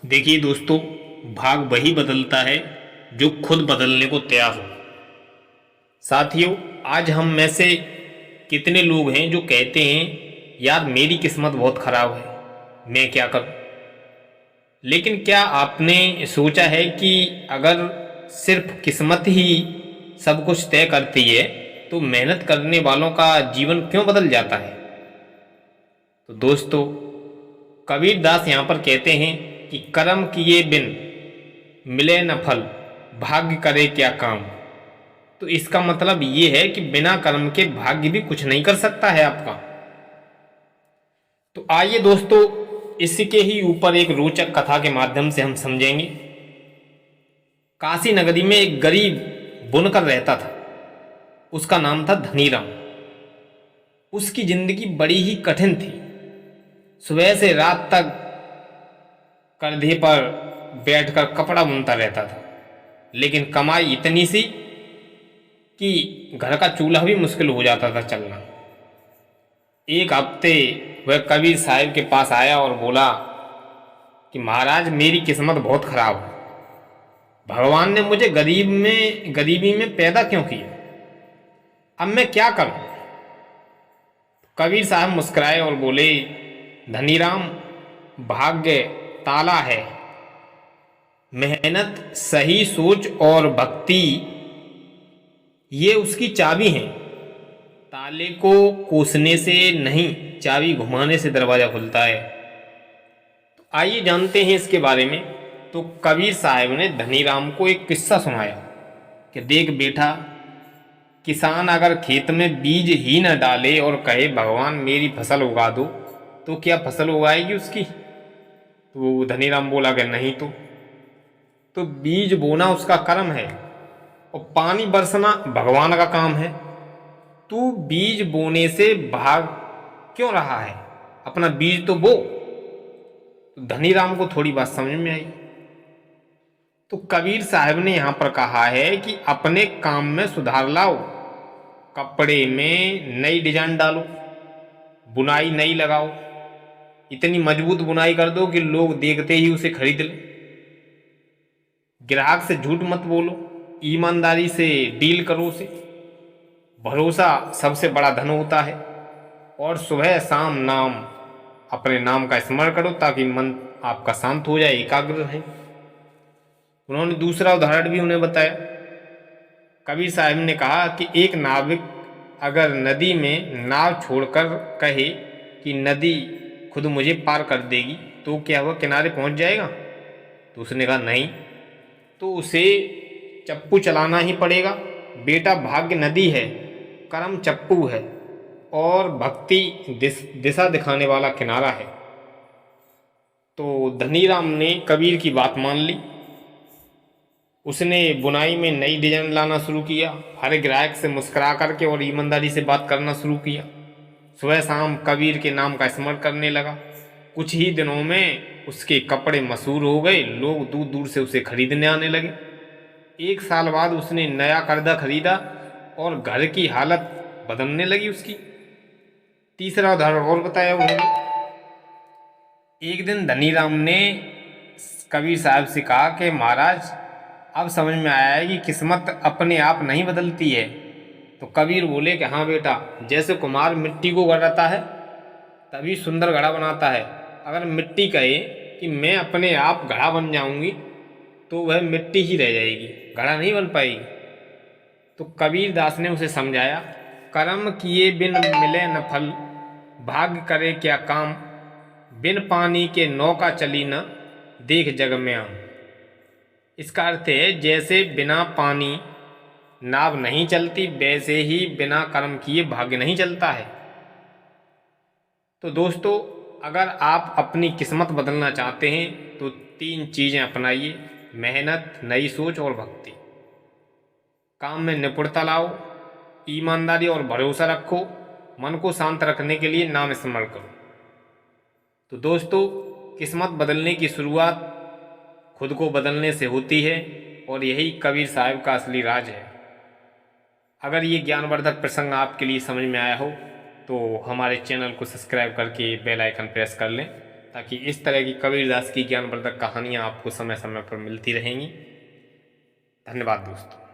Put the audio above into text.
देखिए दोस्तों, भाग वही बदलता है जो खुद बदलने को तैयार हो। साथियों, आज हम में से कितने लोग हैं जो कहते हैं यार मेरी किस्मत बहुत खराब है, मैं क्या करूं। लेकिन क्या आपने सोचा है कि अगर सिर्फ किस्मत ही सब कुछ तय करती है तो मेहनत करने वालों का जीवन क्यों बदल जाता है। तो दोस्तों, कबीर दास यहाँ पर कहते हैं कि कर्म किए बिन मिले न फल, भाग्य करे क्या काम। तो इसका मतलब ये है कि बिना कर्म के भाग्य भी कुछ नहीं कर सकता है आपका। तो आइए दोस्तों, इसके ही ऊपर एक रोचक कथा के माध्यम से हम समझेंगे। काशी नगरी में एक गरीब बुनकर रहता था। उसका नाम था धनीराम। उसकी जिंदगी बड़ी ही कठिन थी। सुबह से रात तक कंधे पर बैठकर कपड़ा बुनता रहता था, लेकिन कमाई इतनी सी कि घर का चूल्हा भी मुश्किल हो जाता था चलना। एक हफ्ते वह कबीर साहब के पास आया और बोला कि महाराज, मेरी किस्मत बहुत खराब है। भगवान ने मुझे गरीबी में पैदा क्यों किया, अब मैं क्या करूं। कबीर साहब मुस्कुराए और बोले, धनीराम, भाग्य ताला है। मेहनत, सही सोच और भक्ति ये उसकी चाबी हैं। ताले को कोसने से नहीं, चाबी घुमाने से दरवाजा खुलता है। तो आइए जानते हैं इसके बारे में। तो कबीर साहब ने धनीराम को एक किस्सा सुनाया कि देख बेटा, किसान अगर खेत में बीज ही न डाले और कहे भगवान मेरी फसल उगा दो, तो क्या फसल उगाएगी उसकी। तो धनीराम बोला कि नहीं। तो बीज बोना उसका कर्म है और पानी बरसना भगवान का काम है। तू बीज बोने से भाग क्यों रहा है, अपना बीज तो बो। तो धनीराम को थोड़ी बात समझ में आई। तो कबीर साहब ने यहां पर कहा है कि अपने काम में सुधार लाओ, कपड़े में नई डिजाइन डालो, बुनाई नई लगाओ, इतनी मजबूत बुनाई कर दो कि लोग देखते ही उसे खरीद लें। ग्राहक से झूठ मत बोलो, ईमानदारी से डील करो उसे। भरोसा सबसे बड़ा धन होता है। और सुबह शाम अपने नाम का स्मरण करो ताकि मन आपका शांत हो जाए, एकाग्र रहे। उन्होंने दूसरा उदाहरण भी उन्हें बताया। कबीर साहब ने कहा कि एक नाविक अगर नदी में नाव छोड़कर कहे कि नदी खुद मुझे पार कर देगी, तो क्या वह किनारे पहुंच जाएगा। तो उसने कहा नहीं, तो उसे चप्पू चलाना ही पड़ेगा। बेटा, भाग्य नदी है, कर्म चप्पू है और भक्ति दिशा दिखाने वाला किनारा है। तो धनीराम ने कबीर की बात मान ली। उसने बुनाई में नई डिजाइन लाना शुरू किया, हर ग्राहक से मुस्कुरा करके और ईमानदारी से बात करना शुरू किया। सुबह शाम कबीर के नाम का स्मरण करने लगा। कुछ ही दिनों में उसके कपड़े मशहूर हो गए, लोग दूर दूर से उसे खरीदने आने लगे। एक साल बाद उसने नया पर्दा खरीदा और घर की हालत बदलने लगी उसकी। तीसरा उदाहरण और बताया उन्होंने। एक दिन धनीराम ने कबीर साहब से कहा कि महाराज, अब समझ में आया है कि किस्मत अपने आप नहीं बदलती है। तो कबीर बोले कि हाँ बेटा, जैसे कुम्हार मिट्टी को गढ़ता है तभी सुंदर घड़ा बनाता है। अगर मिट्टी कहे कि मैं अपने आप घड़ा बन जाऊंगी तो वह मिट्टी ही रह जाएगी, घड़ा नहीं बन पाएगी। तो कबीर दास ने उसे समझाया, कर्म किए बिन मिले न फल, भाग्य करे क्या काम। बिन पानी के नौका चली न, देख जग में आम। इसका अर्थ है जैसे बिना पानी नाव नहीं चलती, वैसे ही बिना कर्म किए भाग्य नहीं चलता है। तो दोस्तों, अगर आप अपनी किस्मत बदलना चाहते हैं तो 3 चीज़ें अपनाइए: मेहनत, नई सोच और भक्ति। काम में निपुणता लाओ, ईमानदारी और भरोसा रखो, मन को शांत रखने के लिए नाम स्मरण करो। तो दोस्तों, किस्मत बदलने की शुरुआत खुद को बदलने से होती है और यही कबीर साहब का असली राज है। अगर ये ज्ञानवर्धक प्रसंग आपके लिए समझ में आया हो तो हमारे चैनल को सब्सक्राइब करके बेल आइकन प्रेस कर लें ताकि इस तरह की कबीरदास की ज्ञानवर्धक कहानियाँ आपको समय समय पर मिलती रहेंगी। धन्यवाद दोस्तों।